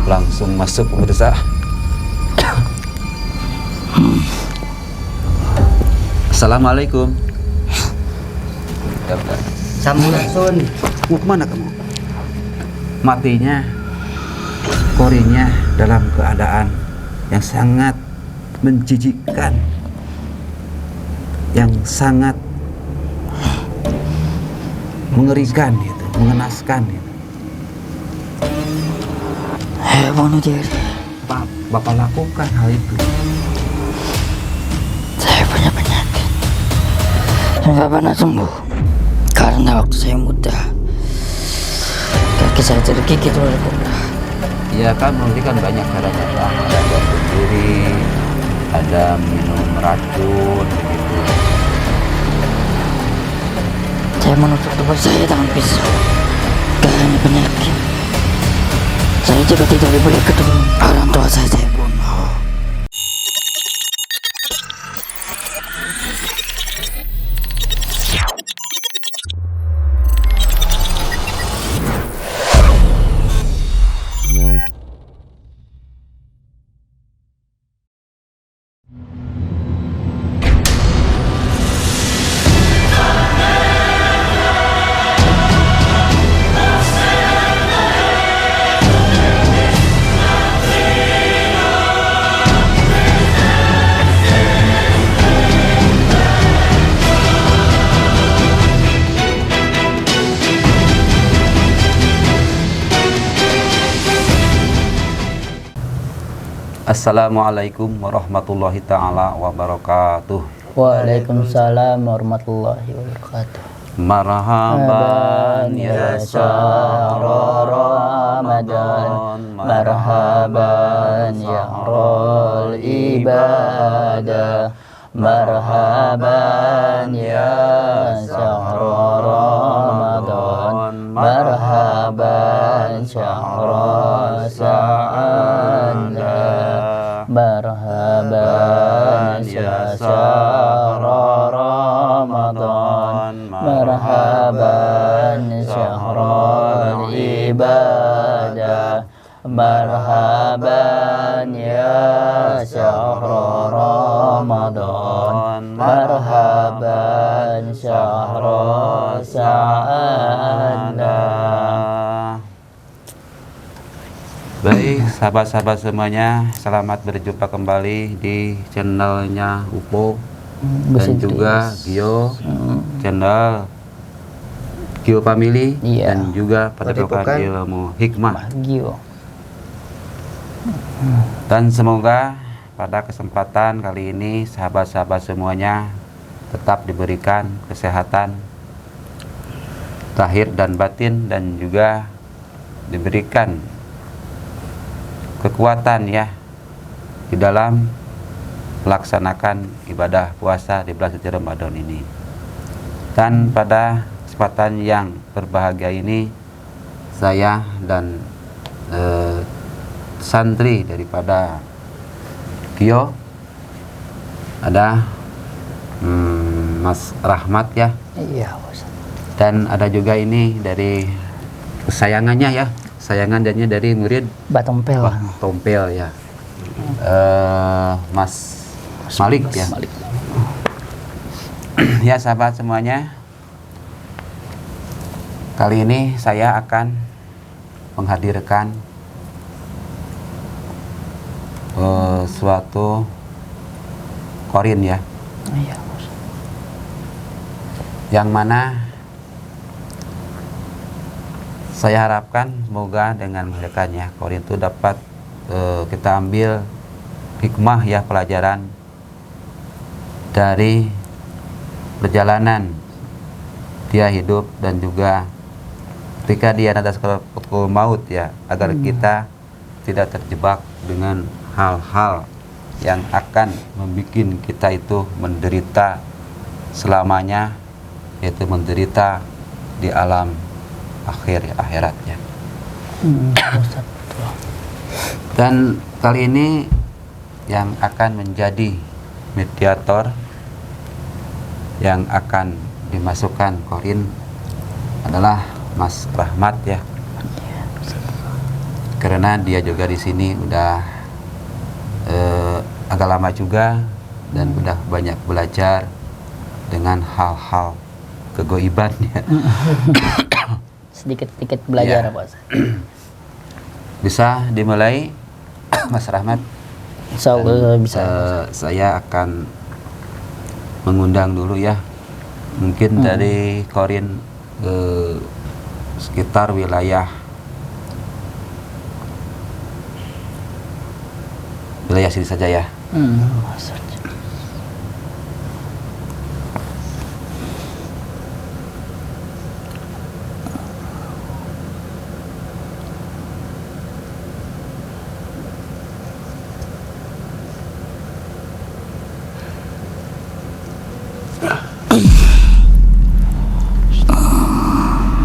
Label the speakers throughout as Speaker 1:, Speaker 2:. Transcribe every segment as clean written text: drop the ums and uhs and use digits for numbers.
Speaker 1: Langsung masuk pemirsa. Assalamualaikum.
Speaker 2: Sampurasun.
Speaker 1: Mau kemana kamu? Matinya Korinnya dalam keadaan yang sangat menjijikkan, yang sangat mengerikan itu, mengenaskan itu.
Speaker 2: Bunuh diri.
Speaker 1: Bapak lakukan hal itu.
Speaker 2: Saya punya penyakit yang gak pernah sembuh. Karena waktu saya muda, kaki saya tergigit oleh kobra.
Speaker 1: Ya kan, memberikan banyak caranya, Pak. Ada bunuh diri, ada minum racun, begitu.
Speaker 2: Saya menusuk tubuh saya dengan pisau. Karena penyakit. Saya juga tidak boleh ketemu orang tua saya bunuh.
Speaker 1: Assalamualaikum warahmatullahi ta'ala wabarakatuh.
Speaker 2: Waalaikumsalam warahmatullahi wabarakatuh.
Speaker 1: Marhaban ya syahrul
Speaker 2: Ramadan, marhaban ya rol ibadah, marhaban ya syahrul Ramadan, marhaban syahrul sa'adah, marhaban ya syahrul Ramadan, marhaban syahrul ibadah, marhaban ya syahrul Ramadan, marhaban syahrul sa'adah.
Speaker 1: Baik, sahabat-sahabat semuanya, selamat berjumpa kembali di channelnya Upo dan juga Gio, channel Gio Family, dan juga Padepokan Ilmu Hikmah.
Speaker 2: Gio.
Speaker 1: Dan semoga pada kesempatan kali ini sahabat-sahabat semuanya tetap diberikan kesehatan zahir dan batin, dan juga diberikan kekuatan ya di dalam melaksanakan ibadah puasa di bulan suci Ramadan ini. Dan pada kesempatan yang berbahagia ini, saya dan santri daripada Gio ada Mas Rahmat ya.
Speaker 2: Iya, Ustaz.
Speaker 1: Dan ada juga ini dari kesayangannya ya, sayangannya dari murid
Speaker 2: Batompel.
Speaker 1: Tompel ya, Mas Malik ya.
Speaker 2: Malik.
Speaker 1: Ya sahabat semuanya, kali ini saya akan menghadirkan suatu Qorin ya,
Speaker 2: Iya,
Speaker 1: yang mana saya harapkan semoga dengan menghadirkannya Qorin itu dapat kita ambil hikmah ya, pelajaran dari perjalanan dia hidup dan juga ketika dia ada sekul maut ya, agar kita tidak terjebak dengan hal-hal yang akan membuat kita itu menderita selamanya, yaitu menderita di alam akhir ya, akhiratnya. Dan kali ini yang akan menjadi mediator yang akan dimasukkan Qorin adalah Mas Rahmat ya. karena dia juga di sini udah agak lama juga dan udah banyak belajar dengan hal-hal kegoibannya.
Speaker 2: Sedikit-sedikit belajar
Speaker 1: Ya.
Speaker 2: Pak Ustaz.
Speaker 1: Bisa dimulai Mas Rahmat.
Speaker 2: Insya Allah bisa.
Speaker 1: Saya akan mengundang dulu ya, mungkin dari Korin sekitar wilayah sini saja ya.
Speaker 2: Ustaz.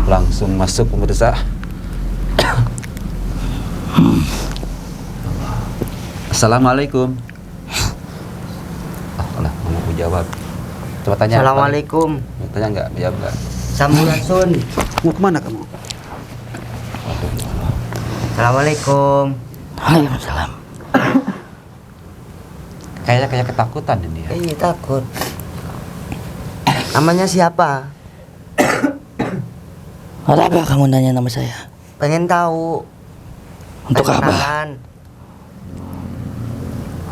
Speaker 1: Langsung masuk pemirsa. Assalamualaikum. Alah, mau jawab. Coba tanya.
Speaker 3: Assalamualaikum.
Speaker 1: Mau tanya nggak? Jawab nggak?
Speaker 3: Sampurasun.
Speaker 1: Mau kemana kamu?
Speaker 3: Assalamualaikum.
Speaker 2: Waalaikumsalam.
Speaker 1: Kayak ketakutan ini ya.
Speaker 3: Iya takut. Namanya siapa?
Speaker 2: Ada apa kamu nanya nama saya?
Speaker 3: Pengen tahu.
Speaker 2: Untuk
Speaker 3: Pengen
Speaker 2: apa?
Speaker 3: kenalan.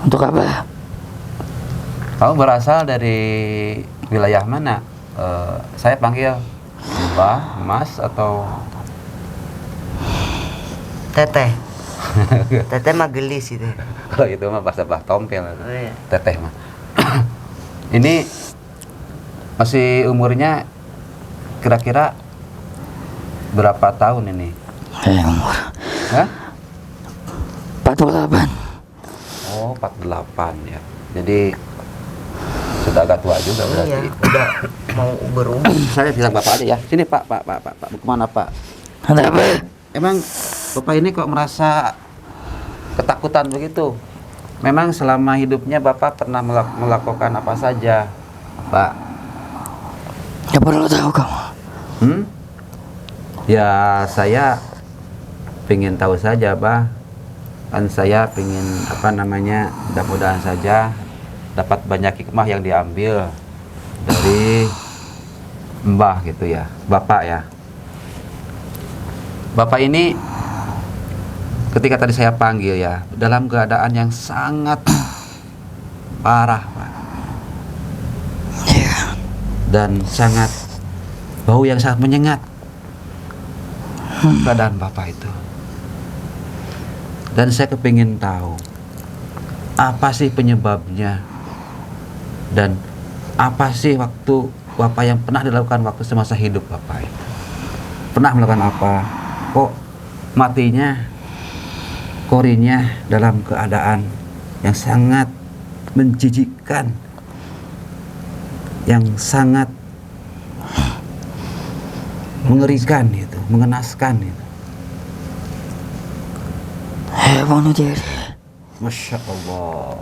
Speaker 2: Untuk apa?
Speaker 1: Kamu berasal dari wilayah mana? Saya panggil Mbah, Mas atau
Speaker 3: Teteh. Teteh mah gelis itu.
Speaker 1: kalau itu mah bahasa bah tompel.
Speaker 3: Oh, iya.
Speaker 1: Teteh mah. Ini masih umurnya kira-kira berapa tahun ini?
Speaker 2: Umur
Speaker 1: Hah?
Speaker 2: 48.
Speaker 1: Oh, 48 ya. Jadi sudah agak tua juga berarti.
Speaker 3: Iya, udah mau berumur.
Speaker 1: Saya bilang Bapak aja ya. Sini Pak. Mau kemana Pak?
Speaker 2: Ada apa?
Speaker 1: Emang Bapak ini kok merasa ketakutan begitu? Memang selama hidupnya Bapak pernah melakukan apa saja, Pak?
Speaker 2: Gak perlu tahu kamu.
Speaker 1: Ya saya pengen tahu saja, Pak. Kan saya pengen mudah-mudahan saja dapat banyak hikmah yang diambil dari Mbah gitu ya, Bapak ya. Bapak ini ketika tadi saya panggil ya, dalam keadaan yang sangat parah, Pak.
Speaker 2: Iya.
Speaker 1: Dan sangat bau yang sangat menyengat keadaan Bapak itu. Dan saya kepingin tahu apa sih penyebabnya dan apa sih waktu Bapak yang pernah dilakukan waktu semasa hidup Bapak itu. Pernah melakukan apa? Kok matinya Korinnya dalam keadaan yang sangat menjijikkan, yang sangat mengerikan itu, mengenaskan itu.
Speaker 2: Bunuh diri.
Speaker 1: Masya Allah.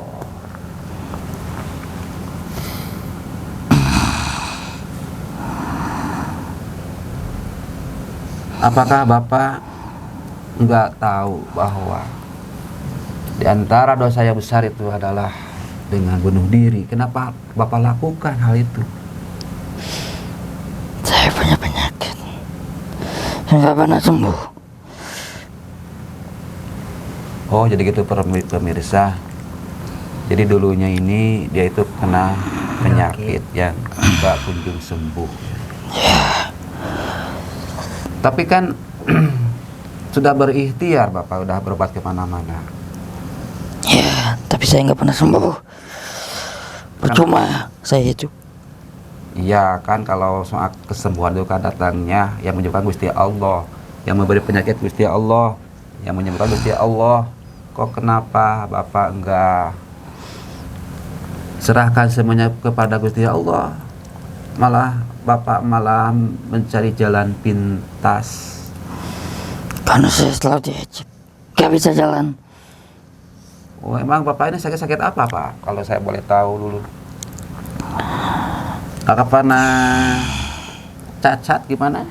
Speaker 1: Apakah Bapak nggak tahu bahwa di antara dosa yang besar itu adalah dengan bunuh diri? Kenapa Bapak lakukan hal itu?
Speaker 2: Saya punya penyakit yang gak pernah sembuh.
Speaker 1: Oh, jadi gitu pemirsa. Jadi dulunya ini dia itu kena penyakit yang nggak kunjung sembuh. Tapi kan sudah berikhtiar Bapak, udah berobat kemana-mana.
Speaker 2: Ya, tapi saya nggak pernah sembuh. Percuma saya itu.
Speaker 1: Iya kan, kalau soal kesembuhan itu kan datangnya yang menyembuhkan Gusti Allah, yang memberi penyakit Gusti Allah, yang menyembuhkan Gusti Allah. Kok kenapa Bapak enggak serahkan semuanya kepada Gusti Allah? Malah Bapak malah mencari jalan pintas.
Speaker 2: Karena saya selalu diejek, gak bisa jalan.
Speaker 1: Oh, emang Bapak ini sakit-sakit apa Pak? Kalau saya boleh tahu dulu. Kakak pernah cacat gimana?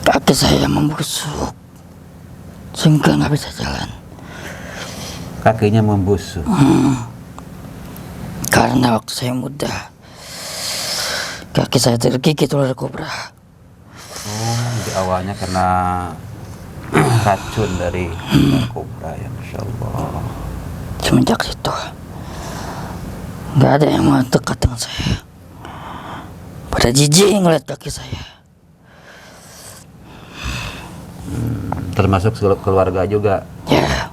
Speaker 2: Kaki saya membusuk. sehingga nggak bisa jalan.
Speaker 1: Kakinya membusuk.
Speaker 2: Karena waktu saya muda, kaki saya tergigit ular kobra.
Speaker 1: Oh, di awalnya kena racun dari ular kobra ya, Masya Allah.
Speaker 2: Semenjak itu, nggak ada yang mau dekat dengan saya. Pada jijik ngeliat kaki saya.
Speaker 1: Termasuk keluarga juga.
Speaker 2: Ya,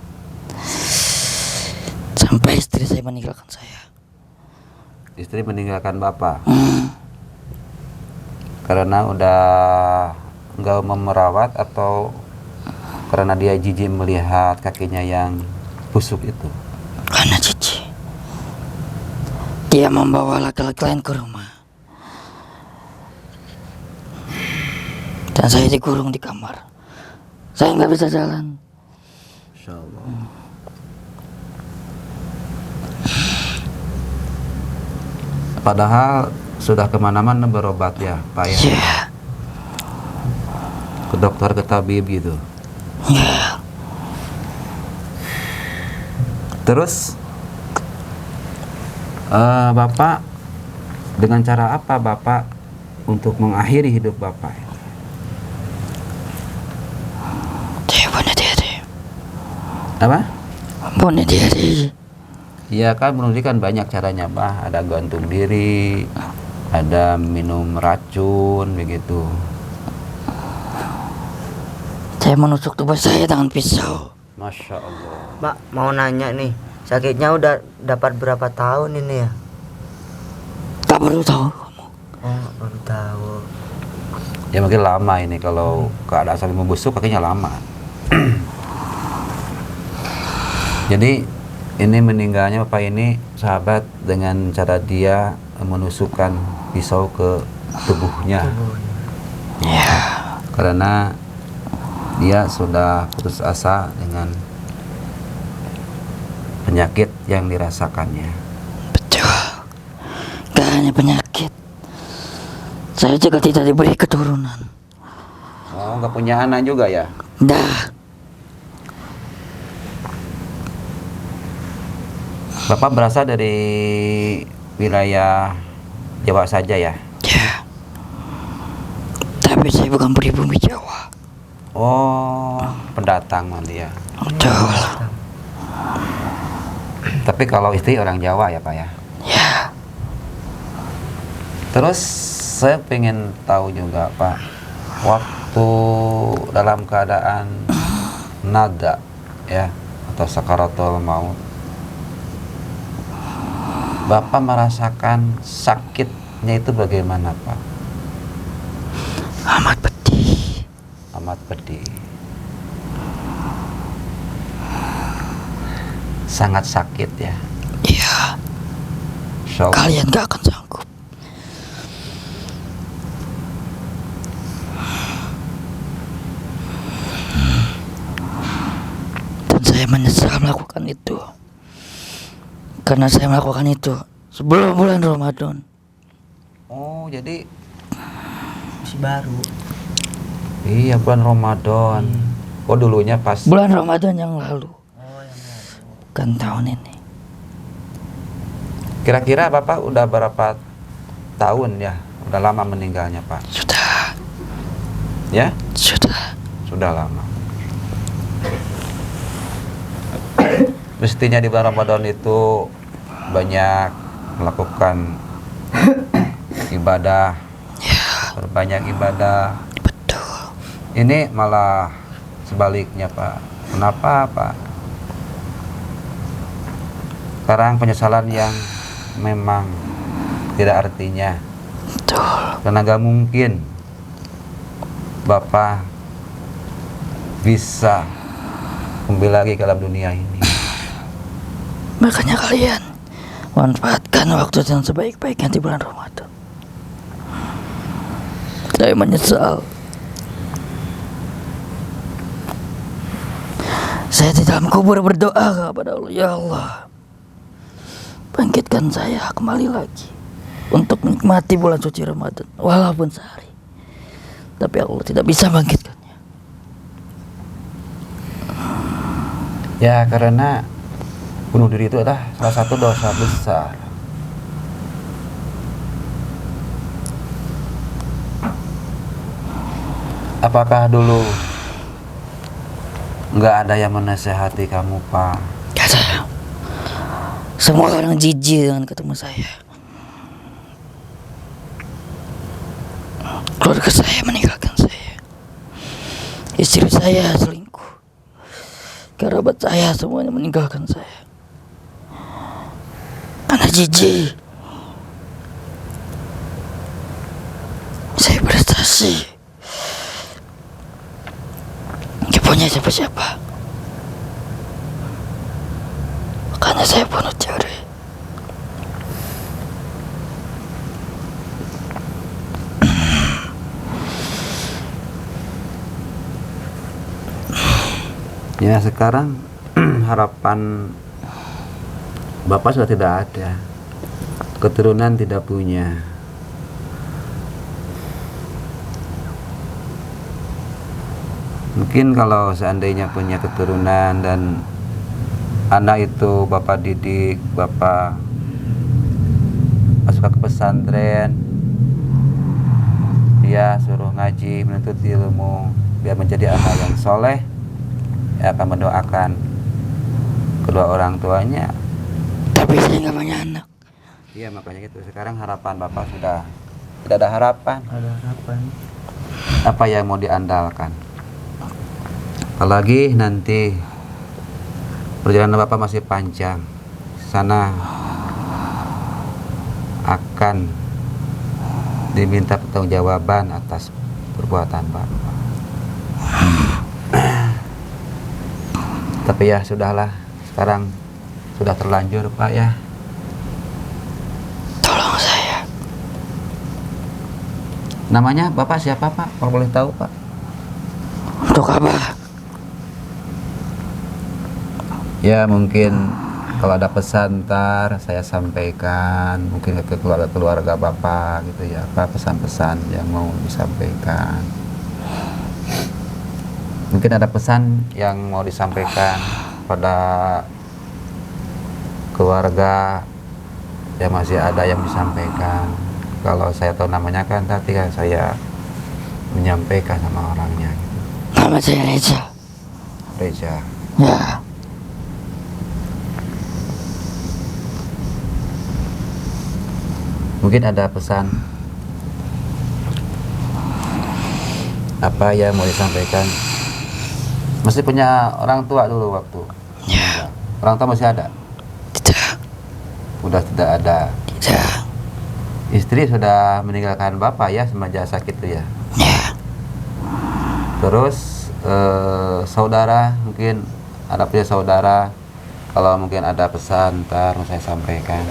Speaker 2: sampai istri saya meninggalkan saya.
Speaker 1: Istri meninggalkan bapak karena udah nggak mau merawat atau karena dia jijik melihat kakinya yang busuk itu?
Speaker 2: Karena jijik, dia membawa laki-laki lain ke rumah, dan saya dikurung di kamar. Saya nggak bisa jalan.
Speaker 1: Insya Allah. Padahal sudah kemana-mana berobat ya Pak ya?
Speaker 2: Ya,
Speaker 1: Ke dokter, ke tabib gitu.
Speaker 2: ya.
Speaker 1: Terus Bapak dengan cara apa Bapak untuk mengakhiri hidup Bapak?
Speaker 2: Saya bunuh diri.
Speaker 1: Apa?
Speaker 2: Bunuh diri.
Speaker 1: Ya kan bunuh diri kan banyak caranya Pak. Ada gantung diri, ada minum racun begitu.
Speaker 2: Saya menusuk tubuh saya dengan pisau.
Speaker 1: Masya Allah.
Speaker 3: Pak, mau nanya nih, sakitnya udah dapat berapa tahun ini ya?
Speaker 2: Tak perlu tahu.
Speaker 3: Oh, baru tahu.
Speaker 1: Ya mungkin lama ini kalau keadaan saling membusuk kakinya lama. Jadi ini meninggalnya Bapak ini sahabat dengan cara dia menusukkan pisau ke tubuhnya.
Speaker 2: Ya,
Speaker 1: Karena dia sudah putus asa dengan penyakit yang dirasakannya.
Speaker 2: betul. Gak hanya penyakit, saya juga tidak diberi keturunan.
Speaker 1: Oh, nggak punya anak juga ya?
Speaker 2: Dah,
Speaker 1: Bapak berasal dari wilayah Jawa saja ya?
Speaker 2: ya. Tapi saya bukan pribumi Jawa.
Speaker 1: Oh, pendatang nanti ya.
Speaker 2: Betul.
Speaker 1: Tapi kalau istri orang Jawa ya Pak ya?
Speaker 2: Ya,
Speaker 1: Terus saya pengen tahu juga Pak, waktu dalam keadaan nada ya atau sakaratul maut, Bapak merasakan sakitnya itu bagaimana Pak?
Speaker 2: amat pedih.
Speaker 1: Amat pedih. Sangat sakit ya.
Speaker 2: Iya,
Speaker 1: Insya Allah.
Speaker 2: kalian gak akan sanggup. Dan saya menyesal melakukan itu. Karena saya melakukan itu sebelum bulan Ramadan.
Speaker 1: Oh, jadi
Speaker 3: Masih baru.
Speaker 1: iya bulan Ramadan. Oh, dulunya pas.
Speaker 2: Bulan Ramadan yang lalu,
Speaker 3: Oh, yang lalu.
Speaker 2: kan tahun ini.
Speaker 1: Kira-kira Bapak udah berapa tahun ya? Udah lama meninggalnya Pak?
Speaker 2: Sudah,
Speaker 1: Ya?
Speaker 2: sudah.
Speaker 1: Sudah lama. Mestinya di bulan Ramadan itu banyak melakukan ibadah, berbanyak ibadah.
Speaker 2: Betul.
Speaker 1: Ini malah sebaliknya Pak. Kenapa Pak? Sekarang penyesalan yang memang tidak artinya.
Speaker 2: Betul.
Speaker 1: Karena gak mungkin Bapak bisa kembali lagi ke dalam dunia ini.
Speaker 2: Makanya kalian manfaatkan waktu yang sebaik-baiknya di bulan Ramadan. Saya menyesal. Saya di dalam kubur berdoa kepada Allah, ya Allah, bangkitkan saya kembali lagi untuk menikmati bulan suci Ramadan walaupun sehari. Tapi Allah tidak bisa bangkitkannya.
Speaker 1: Ya karena bunuh diri itu adalah salah satu dosa besar. Apakah dulu nggak ada yang menasehati kamu, Pak?
Speaker 2: Ya saya. Semua orang jijik dengan ketemu saya. Keluarga saya meninggalkan saya. Istri saya selingkuh. Kerabat saya semuanya meninggalkan saya. Karena jijik. Saya prestasi. Gak punya siapa-siapa. Makanya saya bunuh diri.
Speaker 1: Ya sekarang harapan Bapak sudah tidak ada, keturunan tidak punya. Mungkin kalau seandainya punya keturunan dan anak itu Bapak didik, Bapak masuk ke pesantren, dia suruh ngaji, menuntut ilmu, biar menjadi anak yang soleh, ya akan mendoakan kedua orang tuanya.
Speaker 2: Tapi saya nggak punya anak.
Speaker 1: Iya makanya gitu. Sekarang harapan Bapak sudah tidak ada harapan.
Speaker 3: Ada harapan.
Speaker 1: Apa yang mau diandalkan? Apalagi nanti perjalanan Bapak masih panjang. Sana akan diminta pertanggungjawaban atas perbuatan Bapak. Tapi ya sudahlah, sekarang sudah terlanjur Pak ya.
Speaker 2: Tolong saya.
Speaker 1: Namanya Bapak siapa Pak? Kalau boleh tahu Pak.
Speaker 2: Untuk apa?
Speaker 1: Ya mungkin kalau ada pesan ntar saya sampaikan mungkin ke keluarga Bapak gitu ya, apa pesan-pesan yang mau disampaikan. Mungkin ada pesan yang mau disampaikan pada keluarga yang masih ada yang disampaikan. Kalau saya tahu namanya kan nanti kan saya menyampaikan sama orangnya gitu.
Speaker 2: Nama saya Reza.
Speaker 1: Reza.
Speaker 2: Ya.
Speaker 1: Mungkin ada pesan apa yang mau disampaikan. Masih punya orang tua dulu waktu?
Speaker 2: Ya.
Speaker 1: Orang tua masih ada?
Speaker 2: Tidak.
Speaker 1: Udah tidak ada.
Speaker 2: Tidak.
Speaker 1: Istri sudah meninggalkan Bapak ya semenjak sakit itu ya?
Speaker 2: Ya.
Speaker 1: Terus saudara mungkin ada punya saudara, kalau mungkin ada pesan ntar mau saya sampaikan.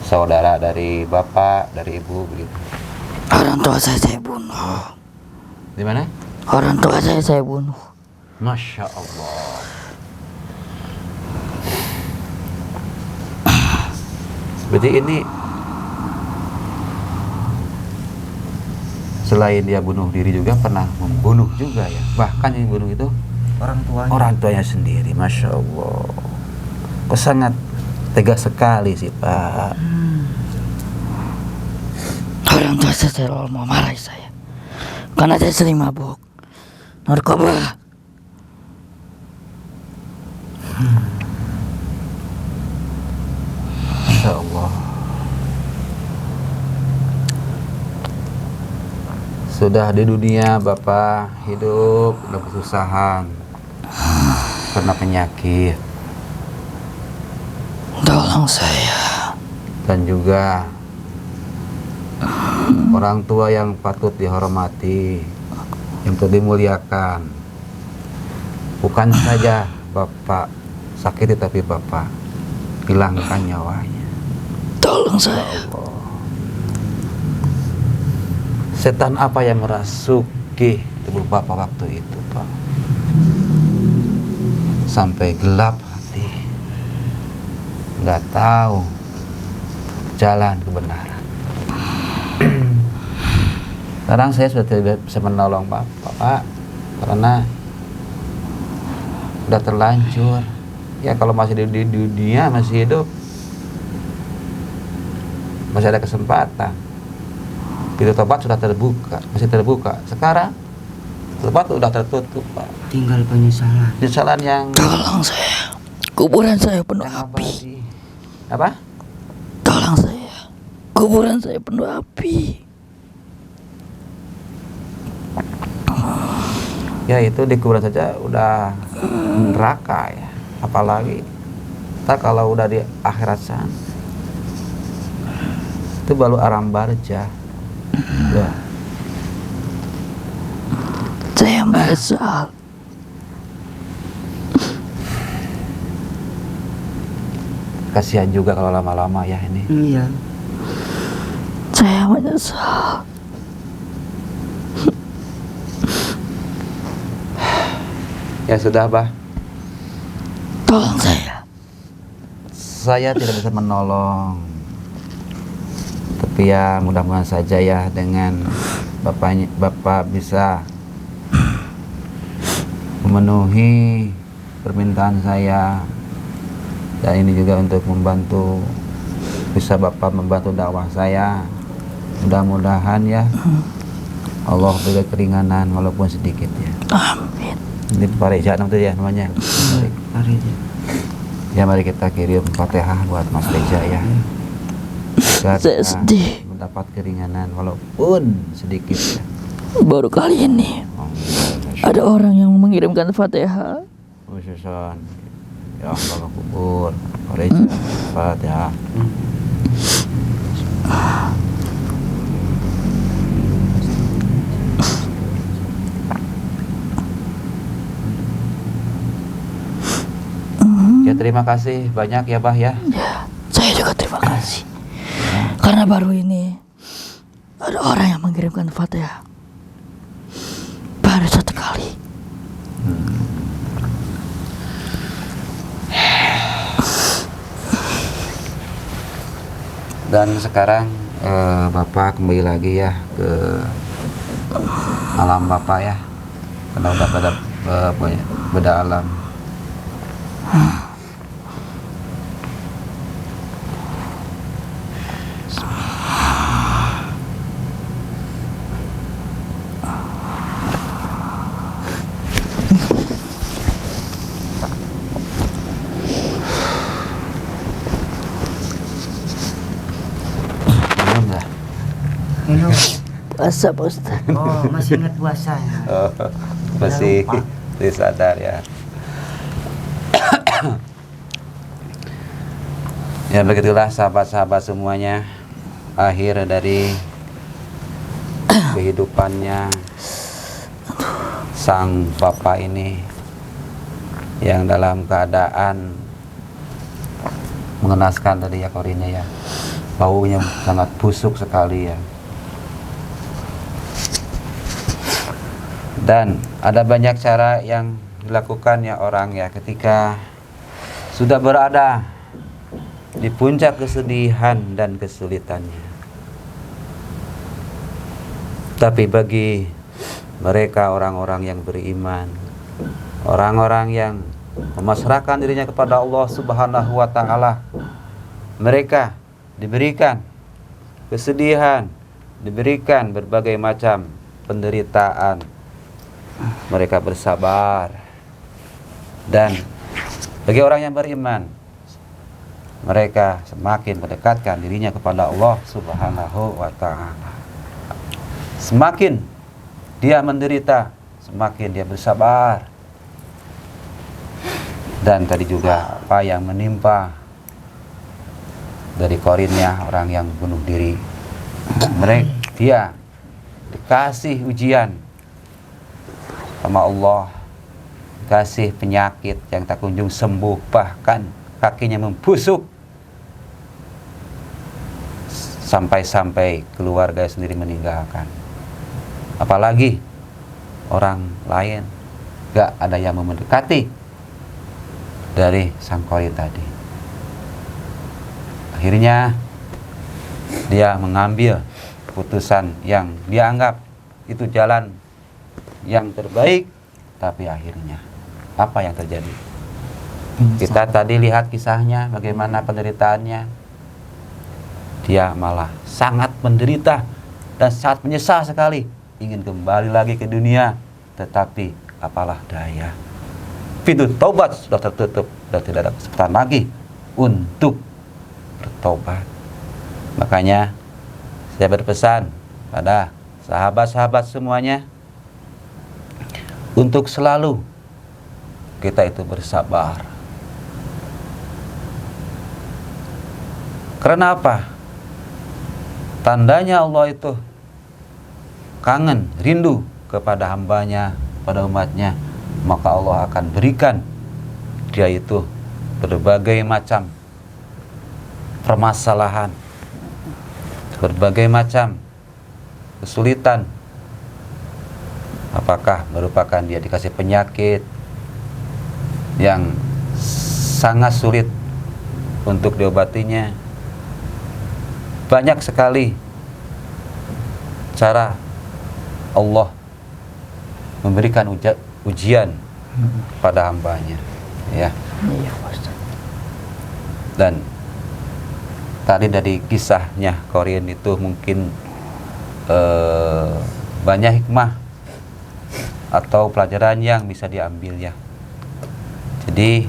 Speaker 1: Saudara dari Bapak, dari Ibu begitu.
Speaker 2: Orang tua saya bunuh.
Speaker 1: Di mana?
Speaker 2: Orang tua saya bunuh.
Speaker 1: Masya Allah. Berarti ini selain dia bunuh diri juga pernah membunuh juga ya. Bahkan yang bunuh itu orang tuanya sendiri. Masya Allah. Kok sangat tegas sekali sih Pak.
Speaker 2: Orang tua saya selalu memarahi saya karena saya sering mabuk narkoba.
Speaker 1: Masya Allah. Sudah di dunia Bapak hidup dalam kesusahan karena penyakit
Speaker 2: Tolong saya.
Speaker 1: dan juga orang tua yang patut dihormati, yang patut dimuliakan. Bukan saja Bapak sakit tapi Bapak hilangkan nyawanya.
Speaker 2: Tolong saya.
Speaker 1: Setan apa yang merasuki tubuh Bapak waktu itu Pak? Sampai gelap hati, nggak tahu jalan kebenaran. Sekarang saya sudah tidak bisa menolong Bapak Pak, karena udah terlanjur. Ya kalau masih di dunia, masih hidup, masih ada kesempatan. Pintu tobat sudah terbuka, masih terbuka. Sekarang tobat udah tertutup, Pak.
Speaker 3: Tinggal penyesalan.
Speaker 1: Penyesalan yang
Speaker 2: Tolong saya. Kuburan saya penuh
Speaker 1: yang
Speaker 2: api.
Speaker 1: abadi. Apa?
Speaker 2: Tolong saya. Kuburan saya penuh api.
Speaker 1: Ya itu di kuburan saja udah neraka ya. Apalagi ntar kalau udah di akhirat sana, itu baru aram barja. Ya.
Speaker 2: Saya menyesal.
Speaker 1: Kasihan juga kalau lama-lama ya ini.
Speaker 3: Iya.
Speaker 2: Saya menyesal.
Speaker 1: Ya sudah, Bah.
Speaker 2: Tolong saya.
Speaker 1: Saya tidak bisa menolong. Tapi ya mudah-mudahan saja ya dengan Bapak bisa memenuhi permintaan saya. Dan ini juga untuk membantu, bisa Bapak membantu dakwah saya. Mudah-mudahan ya Allah beri keringanan walaupun sedikit ya.
Speaker 2: Amin.
Speaker 1: Ini Pak Reza itu ya namanya.
Speaker 3: Mari.
Speaker 1: Ya mari kita kirim Fatihah buat Mas Reza ya. Agar
Speaker 2: Saya
Speaker 1: kita
Speaker 2: sedih.
Speaker 1: mendapat keringanan walaupun sedikit ya.
Speaker 2: Baru kali ini ada orang yang mengirimkan Fatihah.
Speaker 1: Khususan ya Allah kubur Pak Reza Fatihah. Ya terima kasih banyak ya Bah ya.
Speaker 2: Ya, saya juga terima kasih. Karena baru ini ada orang yang mengirimkan Fatihah. Baru satu kali.
Speaker 1: Dan sekarang Bapak kembali lagi ya ke alam Bapak ya. Karena udah beda alam. Belum lah.
Speaker 3: Minum.
Speaker 2: Puasa Pak Ustaz.
Speaker 3: Oh, masih ingat puasa ya?
Speaker 1: Masih
Speaker 3: lupa.
Speaker 1: sadar ya. Ya begitulah sahabat-sahabat semuanya, akhir dari kehidupannya sang bapak ini yang dalam keadaan mengenaskan tadi ya korinnya ya, baunya sangat busuk sekali ya. Dan ada banyak cara yang dilakukan ya orang ya ketika sudah berada di puncak kesedihan dan kesulitannya. Tapi bagi mereka orang-orang yang beriman, orang-orang yang memasrahkan dirinya kepada Allah Subhanahu wa taala, mereka diberikan kesedihan, diberikan berbagai macam penderitaan. Mereka bersabar. Dan bagi orang yang beriman, mereka semakin mendekatkan dirinya kepada Allah Subhanahu wa taala. Semakin dia menderita, semakin dia bersabar. Dan tadi juga apa yang menimpa dari Korinnya, orang yang bunuh diri, mereka dia dikasih ujian sama Allah, kasih penyakit yang tak kunjung sembuh, bahkan kakinya membusuk, sampai-sampai keluarga sendiri meninggalkan. Apalagi orang lain, gak ada yang mau mendekati dari sang Korin tadi. Akhirnya dia mengambil keputusan yang dia anggap itu jalan yang terbaik, tapi akhirnya apa yang terjadi? Kita tadi lihat kisahnya, bagaimana penderitaannya. Dia malah sangat menderita dan sangat menyesal sekali, ingin kembali lagi ke dunia, tetapi apalah daya, pintu taubat sudah tertutup dan tidak ada kesempatan lagi untuk bertobat. Makanya saya berpesan pada sahabat-sahabat semuanya untuk selalu kita itu bersabar. Karena apa? Tandanya Allah itu kangen, rindu kepada hambanya, pada umatnya, maka Allah akan berikan dia itu berbagai macam permasalahan, berbagai macam kesulitan. Apakah merupakan dia dikasih penyakit yang sangat sulit untuk diobatinya. Banyak sekali cara Allah memberikan ujian pada hambanya, ya.
Speaker 2: Iya, Ustaz.
Speaker 1: Dan tadi dari kisahnya Korin itu mungkin banyak hikmah atau pelajaran yang bisa diambil, ya. Jadi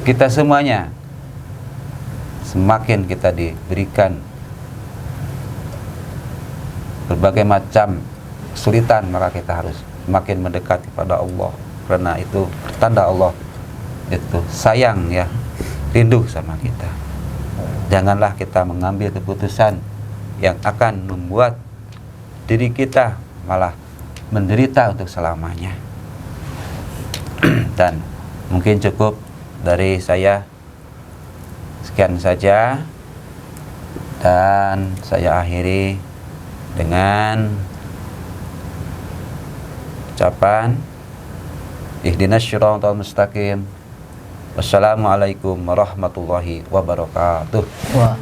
Speaker 1: kita semuanya semakin kita diberikan berbagai macam kesulitan, maka kita harus semakin mendekat kepada Allah, karena itu pertanda Allah itu sayang, ya, rindu sama kita. Janganlah kita mengambil keputusan yang akan membuat diri kita malah menderita untuk selamanya. Dan mungkin cukup dari saya. Sekian saja, dan saya akhiri dengan ucapan ihdinas syiratal mustaqim. Wassalamualaikum warahmatullahi wabarakatuh.
Speaker 2: Wah.